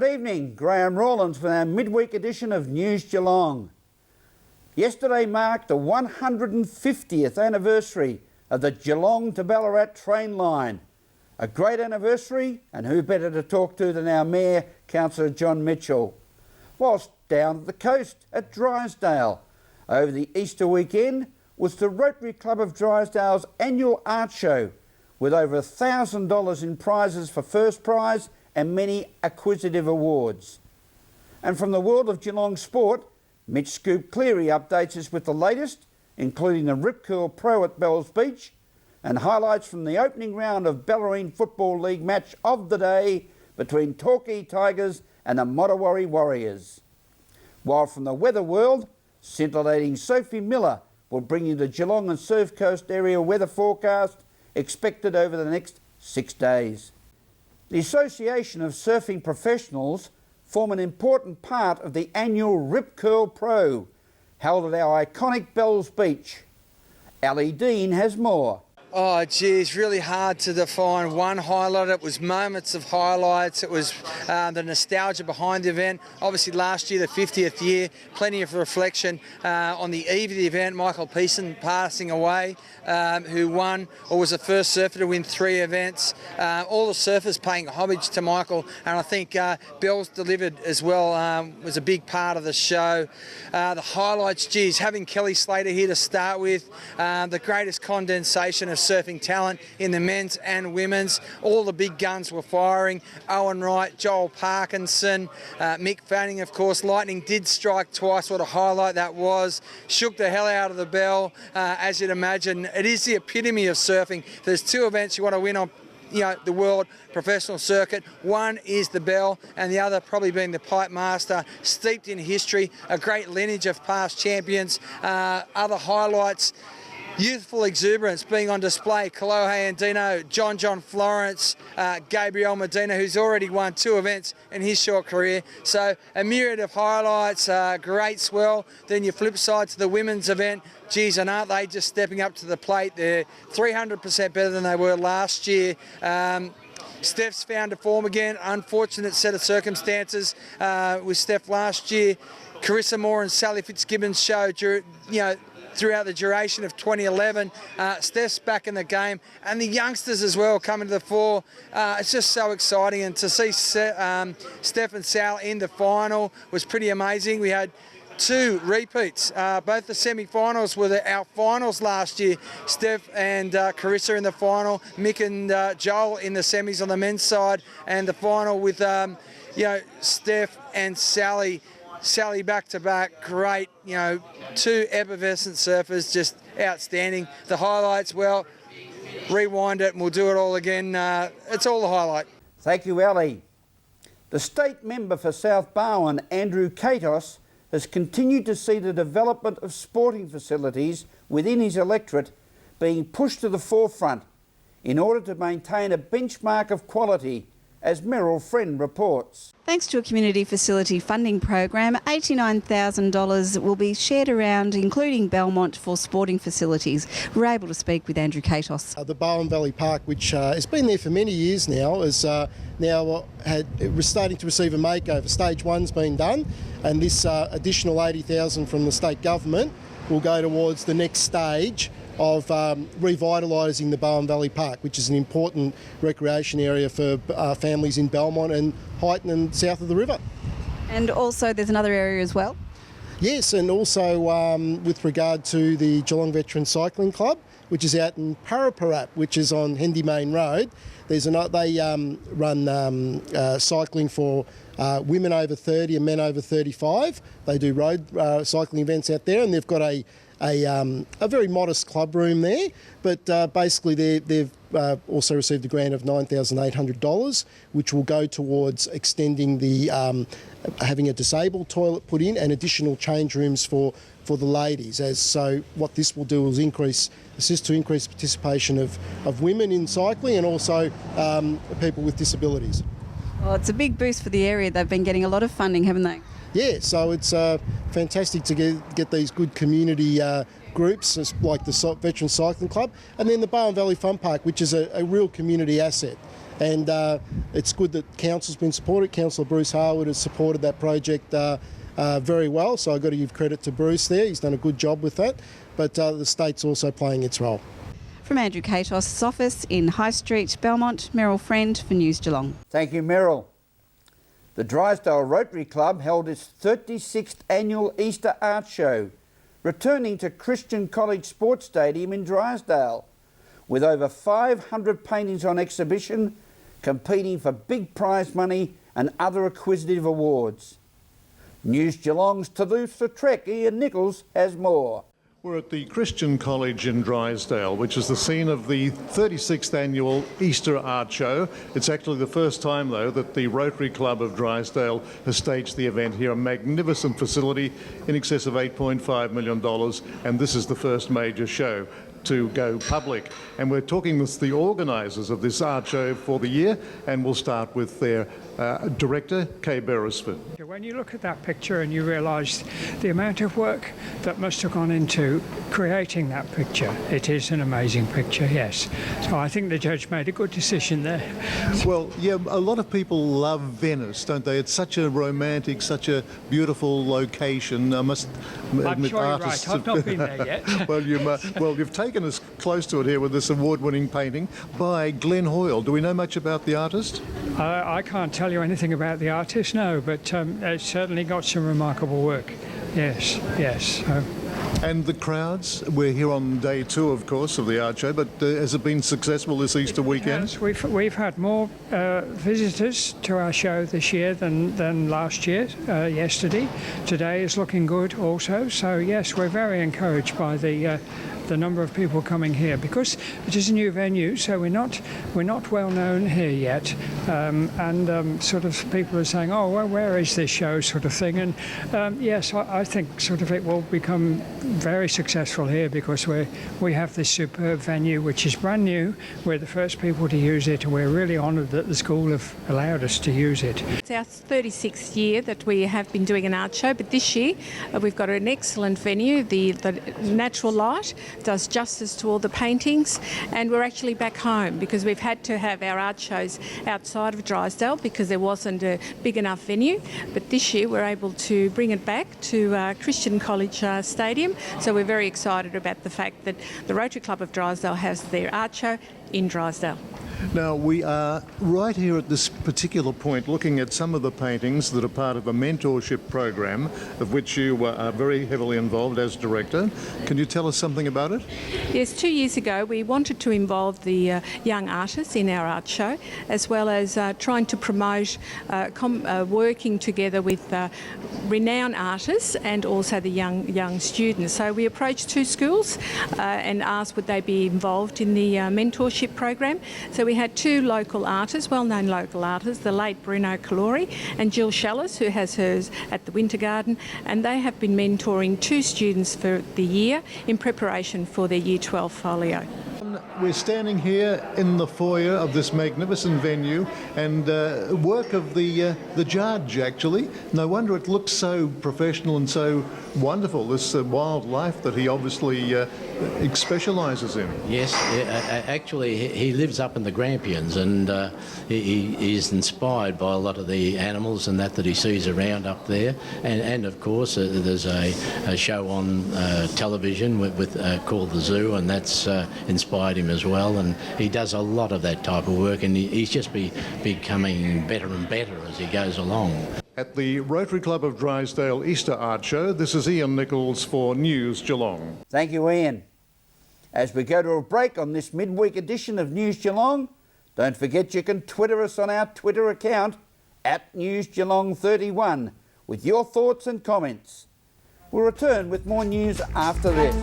Good evening, Graham Rawlins with our midweek edition of News Geelong. Yesterday marked the 150th anniversary of the Geelong to Ballarat train line. A great anniversary, and who better to talk to than our Mayor, Councillor John Mitchell. Whilst down at the coast at Drysdale, over the Easter weekend, was the Rotary Club of Drysdale's annual art show, with over $1,000 in prizes for first prize and many acquisitive awards. And from the world of Geelong sport, Mitch Scoop Cleary updates us with the latest, including the Rip Curl Pro at Bells Beach and highlights from the opening round of Bellarine Football League match of the day between Torquay Tigers and the Mottawarri Warriors. While from the weather world, scintillating Sophie Miller will bring you the Geelong and Surf Coast area weather forecast expected over the next 6 days. The Association of Surfing Professionals form an important part of the annual Rip Curl Pro, held at our iconic Bells Beach. Ali Dean has more. Oh, geez, really hard to define one highlight. It was moments of highlights. It was the nostalgia behind the event. Obviously, last year, the 50th year, plenty of reflection. On the eve of the event, Michael Pearson passing away, who won or was the first surfer to win 3 events. All the surfers paying homage to Michael, and I think Bells delivered as well, was a big part of the show. The highlights, geez, having Kelly Slater here to start with, the greatest condensation of surfing talent in the men's and women's. All the big guns were firing. Owen Wright, Joel Parkinson, Mick Fanning, of course. Lightning did strike twice. What a highlight that was. Shook the hell out of the bell, as you'd imagine. It is the epitome of surfing. There's 2 events you want to win on, the world professional circuit. One is the bell, and the other probably being the pipe master, steeped in history, a great lineage of past champions. Other highlights, youthful exuberance being on display. Kalohe Andino, John Florence, Gabriel Medina, who's already won 2 events in his short career. So a myriad of highlights, great swell. Then you flip side to the women's event. Geez, and aren't they just stepping up to the plate? They're 300% better than they were last year. Steph's found a form again. Unfortunate set of circumstances with Steph last year. Carissa Moore and Sally Fitzgibbons showed, throughout the duration of 2011. Steph's back in the game, and the youngsters as well coming to the fore. It's just so exciting, and to see Steph and Sal in the final was pretty amazing. We had 2 repeats. Both the semi-finals were our finals last year. Steph and Carissa in the final, Mick and Joel in the semis on the men's side, and the final with Steph and Sally back to back. Great, 2 effervescent surfers, just outstanding. The highlights, well, rewind it and we'll do it all again. It's all the highlight. Thank you, Ali. The state member for South Barwon, Andrew Katos, has continued to see the development of sporting facilities within his electorate being pushed to the forefront in order to maintain a benchmark of quality, as Meryl Friend reports. Thanks to a community facility funding program, $89,000 will be shared around, including Belmont, for sporting facilities. We're able to speak with Andrew Katos. The Barwon Valley Park, which has been there for many years now, is now starting to receive a makeover. Stage 1's been done, and this additional $80,000 from the state government will go towards the next stage of revitalising the Barwon Valley Park, which is an important recreation area for families in Belmont and Highton and south of the river. And also there's another area as well? Yes, and also with regard to the Geelong Veteran Cycling Club, which is out in Paraparap, which is on Hendy Main Road. They run cycling for women over 30 and men over 35. They do road cycling events out there, and they've got a very modest club room there, but basically they've also received a grant of $9,800, which will go towards extending the having a disabled toilet put in and additional change rooms for the ladies. So what this will do is assist to increase participation of women in cycling and also people with disabilities. Well, it's a big boost for the area. They've been getting a lot of funding, haven't they? Yeah, so it's fantastic to get these good community groups like the Veteran Cycling Club, and then the Barwon Valley Fun Park, which is a real community asset. And it's good that Council's been supported. Councillor Bruce Harwood has supported that project very well, so I've got to give credit to Bruce there. He's done a good job with that, but the state's also playing its role. From Andrew Katos's office in High Street, Belmont, Meryl Friend for News Geelong. Thank you, Meryl. The Drysdale Rotary Club held its 36th annual Easter Art Show, returning to Christian College Sports Stadium in Drysdale, with over 500 paintings on exhibition, competing for big prize money and other acquisitive awards. News Geelong's Toulouse-Lautrec Ian Nichols has more. We're at the Christian College in Drysdale, which is the scene of the 36th annual Easter Art Show. It's actually the first time, though, that the Rotary Club of Drysdale has staged the event here, a magnificent facility in excess of $8.5 million, and this is the first major show to go public. And we're talking with the organisers of this art show for the year, and we'll start with their director, Kay Beresford. When you look at that picture and you realise the amount of work that must have gone into creating that picture, it is an amazing picture, yes. So I think the judge made a good decision there. Well, yeah, a lot of people love Venice, don't they? It's such a romantic, such a beautiful location. I must admit, I'm sure you're artists right. I've not been there yet. well, you've taken us close to it here with this award-winning painting by Glenn Hoyle. Do we know much about the artist? I can't tell you anything about the artist, no, but it's certainly got some remarkable work. Yes. And the crowds, we're here on day 2, of course, of the art show, but has it been successful this Easter weekend? Yes, we've had more visitors to our show this year than last year, yesterday. Today is looking good also, so yes, we're very encouraged by the number of people coming here, because it is a new venue, so we're not well known here yet, and sort of people are saying, oh well, where is this show, sort of thing, and yes, I think sort of it will become very successful here, because we have this superb venue which is brand new. We're the first people to use it, and we're really honoured that the school have allowed us to use it. It's our 36th year that we have been doing an art show, but this year we've got an excellent venue. The natural light does justice to all the paintings, and we're actually back home because we've had to have our art shows outside of Drysdale because there wasn't a big enough venue, but this year we're able to bring it back to Christian College Stadium, so we're very excited about the fact that the Rotary Club of Drysdale has their art show in Drysdale. Now, we are right here at this particular point looking at some of the paintings that are part of a mentorship program of which you are very heavily involved as director. Can you tell us something about it? Yes, 2 years ago we wanted to involve the young artists in our art show, as well as trying to promote working together with renowned artists and also the young students. So we approached 2 schools and asked would they be involved in the mentorship program. So we had 2 local artists, well-known local artists, the late Bruno Calori and Jill Shallis, who has hers at the Winter Garden, and they have been mentoring 2 students for the year in preparation for their Year 12 folio. We're standing here in the foyer of this magnificent venue, and work of the judge, actually. No wonder it looks so professional and so wonderful, this wildlife that he obviously specialises in. Yes, actually he lives up in the Grampians, and he is inspired by a lot of the animals and that he sees around up there, and of course there's a show on television with called The Zoo, and that's inspired him as well, and he does a lot of that type of work, and he's just becoming better and better as he goes along. At the Rotary Club of Drysdale Easter Art Show, this is Ian Nichols for News Geelong. Thank you, Ian. As we go to a break on this midweek edition of News Geelong, don't forget you can Twitter us on our Twitter account @NewsGeelong31 with your thoughts and comments. We'll return with more news after this.